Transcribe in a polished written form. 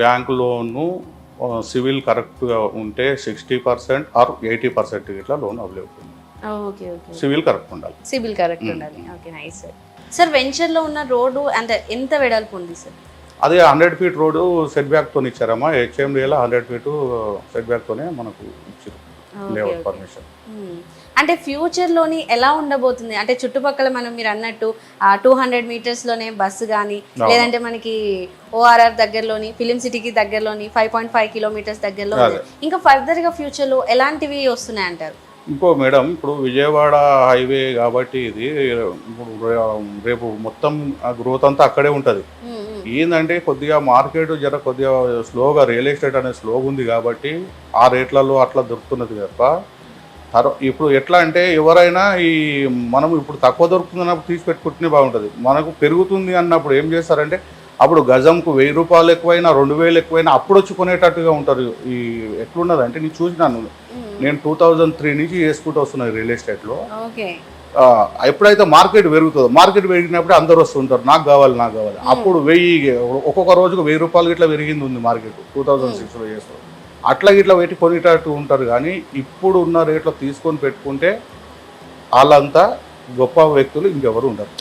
Bank loan civil కరెక్ట్గా ఉంటే 60% are 80% ఇట్లా లోన్ అవైలబుల్ ఉంది. ఓకే ఓకే సివిల్ కరెక్ట్ ఉండాలి. సిబిల్ కరెక్ట్ ఉండాలి. Okay nice sir. సార్ వెంచర్లో ఉన్న రోడ్డు అంటే ఎంత వెడల్పు ఉంది సార్? అదే 100 ఫీట్ రోడ్డు సెట్ బ్యాక్తో ఇచ్చారమ్మా. హెచ్ఎండిఏలో 100 ఫీట్ సెట్ బ్యాక్తోనే మనకు ఇచ్చారు లేఅవుట్ పర్మిషన్. అంటే ఫ్యూచర్లోని ఎలా ఉండబోతుంది అంటే చుట్టుపక్కల మీరు అన్నట్టు 200 మీటర్స్లోనే బస్సు కానీ లేదంటే మనకి ఓఆర్ఆర్ దగ్గరలోని ఫిలిం సిటీకి దగ్గరలోని 5.5 కిలోమీటర్స్ దగ్గరలో ఇంకా ఫర్దర్గా ఫ్యూచర్లో ఎలాంటివి వస్తున్నాయి అంటారు? ఇంకో మేడం, ఇప్పుడు విజయవాడ హైవే కాబట్టి ఇది ఇప్పుడు రేపు మొత్తం గ్రోత్ అంతా అక్కడే ఉంటుంది. ఏంటంటే కొద్దిగా మార్కెట్ కొద్దిగా స్లోగా, రియల్ ఎస్టేట్ అనేది స్లోగా ఉంది కాబట్టి ఆ రేట్లలో అట్లా దొరుకుతున్నది తప్ప ఇప్పుడు ఎట్లా అంటే ఎవరైనా మనం ఇప్పుడు తక్కువ దొరుకుతున్నప్పుడు తీసి పెట్టుకుంటేనే బాగుంటుంది. మనకు పెరుగుతుంది అన్నప్పుడు ఏం చేస్తారంటే అప్పుడు గజంకు 1000 రూపాయలు ఎక్కువైనా 2000 ఎక్కువైనా అప్పుడు వచ్చి కొనేటట్టుగా ఉంటారు. ఎట్లున్నది అంటే నేను చూసినాను, నేను 2003 నుంచి చేసుకుంటూ వస్తున్నాను రియల్ ఎస్టేట్లో. ఎప్పుడైతే మార్కెట్ పెరుగుతుందో, మార్కెట్ పెరిగినప్పుడు అందరు వస్తుంటారు నాకు కావాలి అప్పుడు 1000 ఒక్కొక్క రోజుకు 1000 రూపాయలు ఇట్లా పెరిగింది ఉంది మార్కెట్ 2006లో చేస్తారు. అట్లా ఇట్లా పెట్టి కొనేటట్టు ఉంటారు. కానీ ఇప్పుడు ఉన్న రేట్లో తీసుకొని పెట్టుకుంటే వాళ్ళంతా గొప్ప వ్యక్తులు ఇంకెవరు ఉండరు.